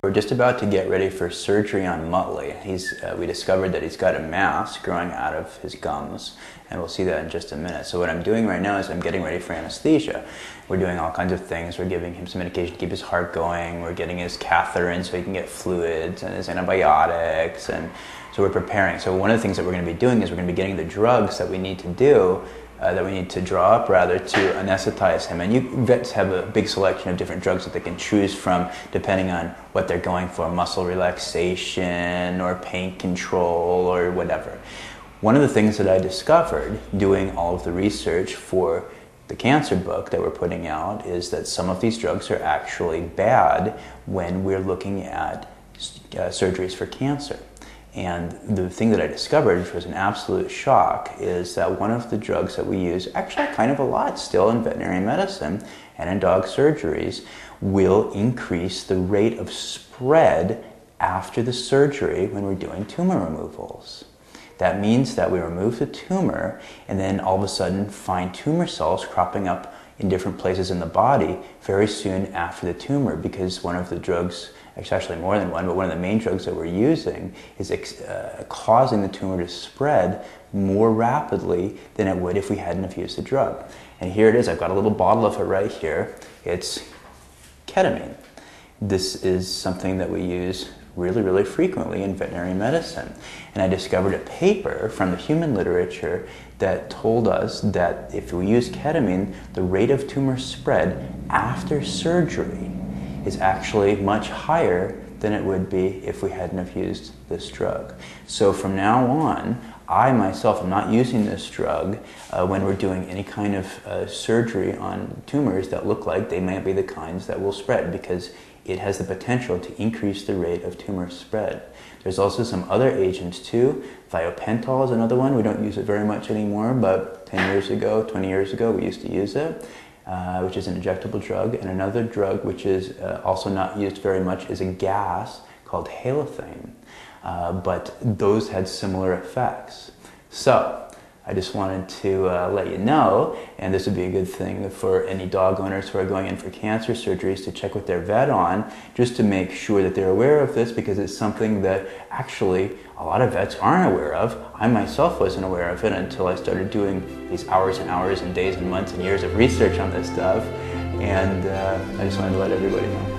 We're just about to get ready for surgery on Muttley. We discovered that he's got a mass growing out of his gums, and we'll see that in just a minute. So what I'm doing right now is I'm getting ready for anesthesia. We're doing all kinds of things. We're giving him some medication to keep his heart going. We're getting his catheter in so he can get fluids and his antibiotics, and so we're preparing. So one of the things that we're going to be doing is we're going to be getting the drugs that we need to do, that we need to draw up rather, to anesthetize him. And vets have a big selection of different drugs that they can choose from depending on what they're going for, muscle relaxation or pain control or whatever. One of the things that I discovered doing all of the research for the cancer book that we're putting out is that some of these drugs are actually bad when we're looking at surgeries for cancer. And the thing that I discovered, which was an absolute shock, is that one of the drugs that we use, actually kind of a lot still in veterinary medicine and in dog surgeries, will increase the rate of spread after the surgery when we're doing tumor removals. That means that we remove the tumor and then all of a sudden find tumor cells cropping up in different places in the body very soon after the tumor, because one of the drugs, actually more than one, but one of the main drugs that we're using is causing the tumor to spread more rapidly than it would if we hadn't have used the drug. And here it is. I've got a little bottle of it right here. It's ketamine. This is something that we use really, really frequently in veterinary medicine. And I discovered a paper from the human literature that told us that if we use ketamine, the rate of tumor spread after surgery is actually much higher than it would be if we hadn't have used this drug. So from now on, I myself am not using this drug when we're doing any kind of surgery on tumors that look like they might be the kinds that will spread, because it has the potential to increase the rate of tumor spread. There's also some other agents too. Thiopental is another one. We don't use it very much anymore, but 10 years ago, 20 years ago, we used to use it. Which is an injectable drug, and another drug which is also not used very much is a gas called halothane, but those had similar effects. So I just wanted to let you know, and this would be a good thing for any dog owners who are going in for cancer surgeries to check with their vet on, just to make sure that they're aware of this, because it's something that actually a lot of vets aren't aware of. I myself wasn't aware of it until I started doing these hours and hours and days and months and years of research on this stuff, and I just wanted to let everybody know.